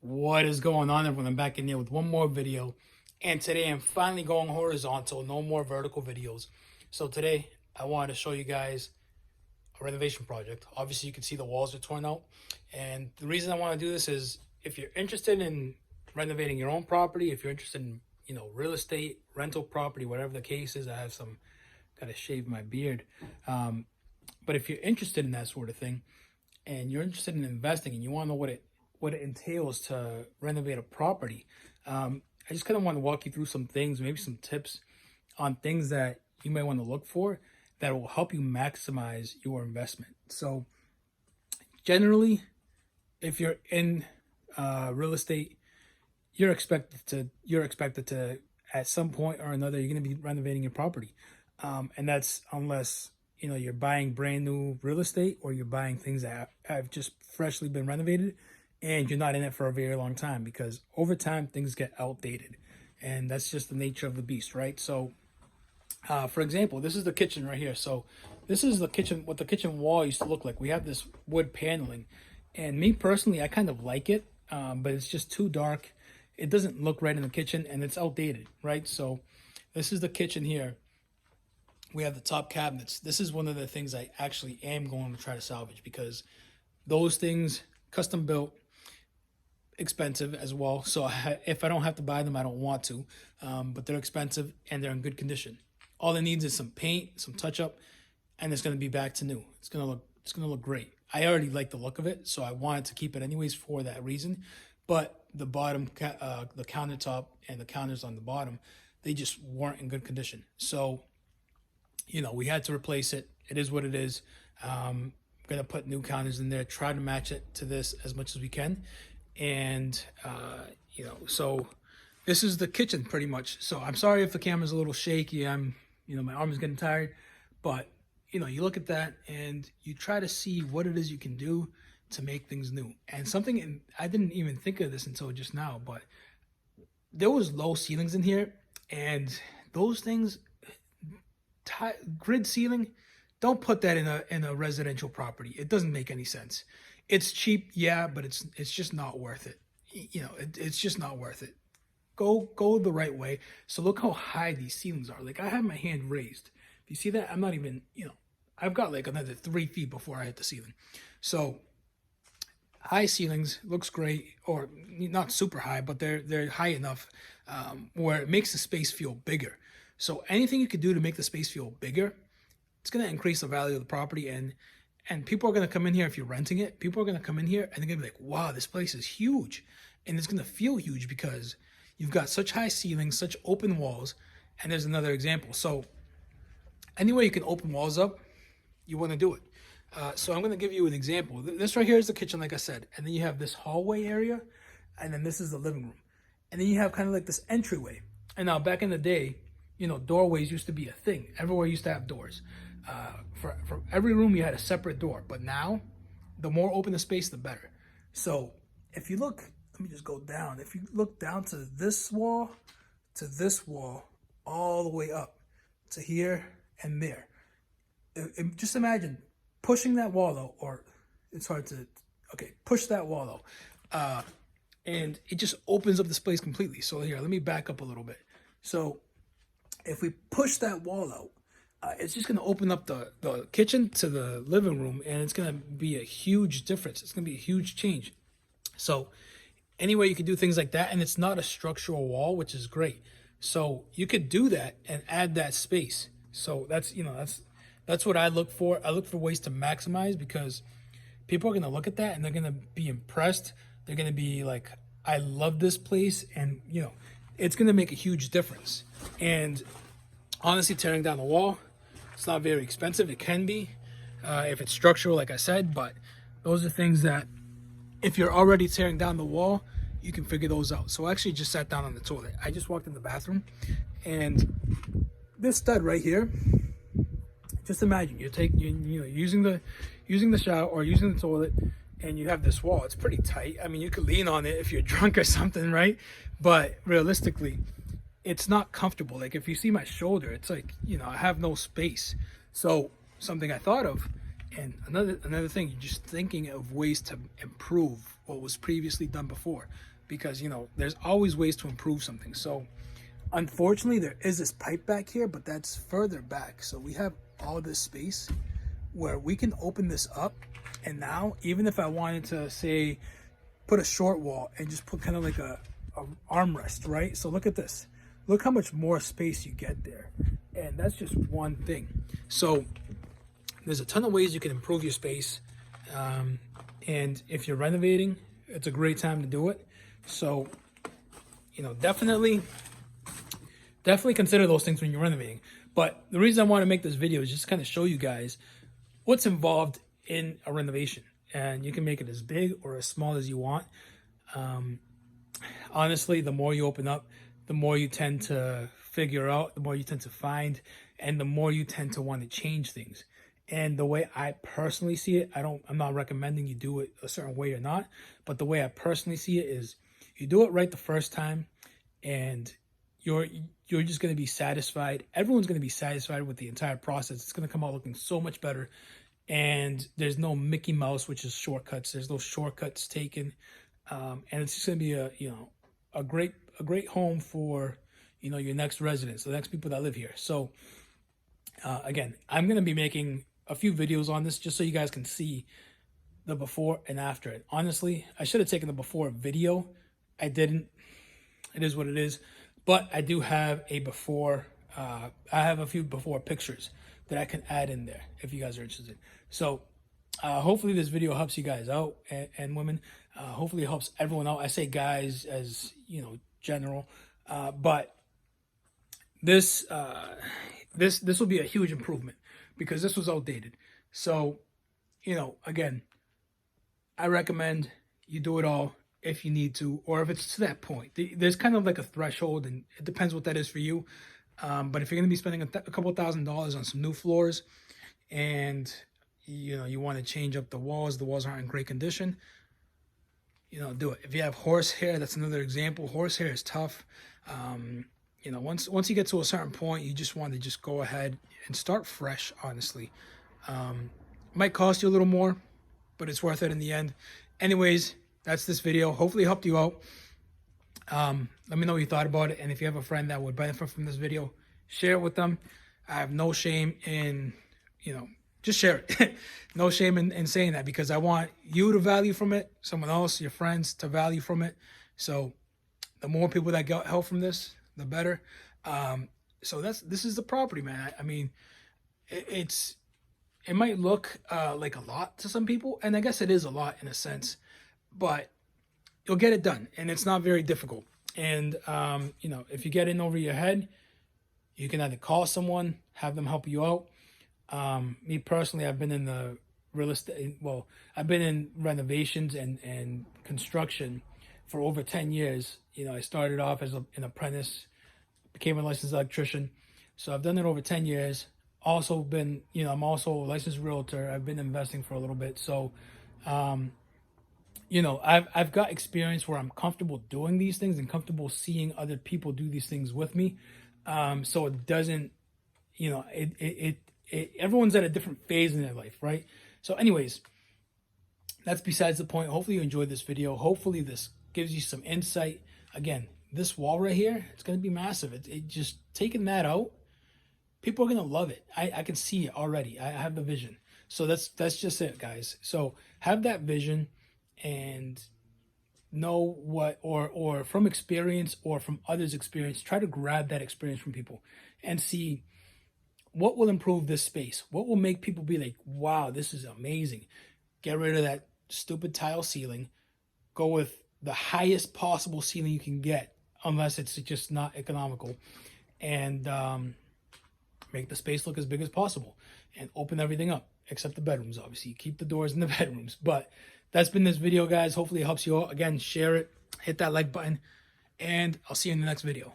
What is going on, everyone? I'm back in here with one more video, and today I'm finally going horizontal, no more vertical videos. So today I wanted to show you guys a renovation project. Obviously you can see the walls are torn out, and the reason I want to do this is if you're interested in renovating your own property, if you're interested in real estate, rental property, whatever the case is. I have some, gotta shave my beard, but if you're interested in that sort of thing and you're interested in investing and you want to know what it entails to renovate a property, I just kind of want to walk you through some things, maybe some tips on things that you might want to look for that will help you maximize your investment. So generally, if you're in real estate, you're expected to at some point or another, you're going to be renovating your property, and that's unless you're buying brand new real estate or you're buying things that have just freshly been renovated and you're not in it for a very long time, because over time things get outdated, and that's just the nature of the beast, right? So for example, this is the kitchen right here. So this is the kitchen, what the kitchen wall used to look like. We have this wood paneling, and me personally, I kind of like it, but it's just too dark. It doesn't look right in the kitchen, and it's outdated, right? So this is the kitchen here. We have the top cabinets. This is one of the things I actually am going to try to salvage, because those things, custom built, expensive as well. So if I don't have to buy them, I don't want to, but they're expensive and they're in good condition. All it needs is some paint, some touch up, and it's going to be back to new. It's going to look great. I already like the look of it, so I wanted to keep it anyways for that reason. But the bottom, the countertop and the counters on the bottom, they just weren't in good condition. So, we had to replace it. It is what it is. I'm going to put new counters in there, try to match it to this as much as we can. And, so this is the kitchen pretty much. So I'm sorry if the camera's a little shaky. My arm is getting tired, but you look at that and you try to see what it is you can do to make things new. And something, and I didn't even think of this until just now, but there was low ceilings in here, and those things, grid ceiling, don't put that in a residential property. It doesn't make any sense. It's cheap, yeah, but it's just not worth it. It's just not worth it. Go the right way. So look how high these ceilings are. Like, I have my hand raised. If you see that, I'm not even, I've got like another 3 feet before I hit the ceiling. So high ceilings looks great, or not super high, but they're high enough where it makes the space feel bigger. So anything you could do to make the space feel bigger, it's going to increase the value of the property. And people are going to come in here, if you're renting it, people are going to come in here and they're going to be like, wow, this place is huge. And it's going to feel huge because you've got such high ceilings, such open walls. And there's another example. So any way you can open walls up, you want to do it. So I'm going to give you an example. This right here is the kitchen, like I said. And then you have this hallway area. And then this is the living room. And then you have kind of like this entryway. And now back in the day, doorways used to be a thing. Everywhere used to have doors. For every room, you had a separate door. But now, the more open the space, the better. So if you look, let me just go down. If you look down to this wall, all the way up to here and there. Just imagine pushing that wall though, or it's hard to, push that wall though. And it just opens up the space completely. So here, let me back up a little bit. So if we push that wall out, it's just going to open up the kitchen to the living room, and it's going to be a huge difference. It's going to be a huge change. So anyway, you can do things like that, and it's not a structural wall, which is great. So you could do that and add that space. So that's what I look for. I look for ways to maximize, because people are going to look at that and they're going to be impressed. They're going to be like, I love this place, and it's going to make a huge difference. And honestly, tearing down the wall, it's not very expensive. It can be if it's structural, like I said, but those are things that if you're already tearing down the wall, you can figure those out. So I actually just sat down on the toilet. I just walked in the bathroom, and this stud right here, just imagine you're using the shower or using the toilet, and you have this wall. It's pretty tight. I mean, you could lean on it if you're drunk or something, right? But realistically, it's not comfortable. Like, if you see my shoulder, it's like, I have no space. So something I thought of And another thing, you're just thinking of ways to improve what was previously done before, because there's always ways to improve something. So unfortunately there is this pipe back here, but that's further back. So we have all this space where we can open this up, and now even if I wanted to say put a short wall and just put kind of like a armrest, right? So look at this. Look how much more space you get there. And that's just one thing. So there's a ton of ways you can improve your space. And if you're renovating, it's a great time to do it. So, definitely consider those things when you're renovating. But the reason I want to make this video is just kind of show you guys what's involved in a renovation. And you can make it as big or as small as you want. Honestly, the more you open up, the more you tend to figure out, the more you tend to find, and the more you tend to want to change things. And the way I personally see it, I'm not recommending you do it a certain way or not, but the way I personally see it is you do it right the first time, and you're just going to be satisfied. Everyone's going to be satisfied with the entire process. It's going to come out looking so much better. And there's no Mickey Mouse, which is shortcuts. There's no shortcuts taken. And it's just going to be a great home for, your next residents, the next people that live here. So again, I'm going to be making a few videos on this just so you guys can see the before and after it. Honestly, I should have taken the before video. I didn't. It is what it is. But I do have a before. I have a few before pictures that I can add in there if you guys are interested. So hopefully this video helps you guys out, and women. Hopefully it helps everyone out. I say guys as general, but this will be a huge improvement because this was outdated. So again, I recommend you do it all if you need to, or if it's to that point. There's kind of like a threshold, and it depends what that is for you. But if you're going to be spending a couple $1,000s on some new floors, and you want to change up the walls aren't in great condition, do it. If you have horsehair, that's another example. Horsehair is tough. Once you get to a certain point, you just want to just go ahead and start fresh, honestly. Might cost you a little more, but it's worth it in the end. Anyways, that's this video. Hopefully it helped you out. Let me know what you thought about it, and if you have a friend that would benefit from this video, share it with them. I have no shame in just share it. No shame in saying that, because I want you to value from it, someone else, your friends, to value from it. So the more people that get help from this, the better. So this is the property, man. I mean, it might look like a lot to some people, and I guess it is a lot in a sense, but you'll get it done, and it's not very difficult. And if you get in over your head, you can either call someone, have them help you out. Me personally, I've been in the real estate. Well, I've been in renovations and construction for over 10 years. I started off as an apprentice, became a licensed electrician. So I've done it over 10 years. Also been, I'm also a licensed realtor. I've been investing for a little bit. So, I've got experience where I'm comfortable doing these things and comfortable seeing other people do these things with me. So it doesn't, everyone's at a different phase in their life, right? So anyways, that's besides the point. Hopefully you enjoyed this video. Hopefully this gives you some insight. Again, this wall right here, it's going to be massive. It just taking that out, people are going to love it. I can see it already. I have the vision. So that's just it, guys. So have that vision and know what, or from experience or from others' experience, try to grab that experience from people and see what will improve this space. What will make people be like, wow, this is amazing. Get rid of that stupid tile ceiling. Go with the highest possible ceiling you can get, unless it's just not economical. And make the space look as big as possible. And open everything up, except the bedrooms, obviously. Keep the doors in the bedrooms. But that's been this video, guys. Hopefully it helps you out. Again, share it. Hit that like button. And I'll see you in the next video.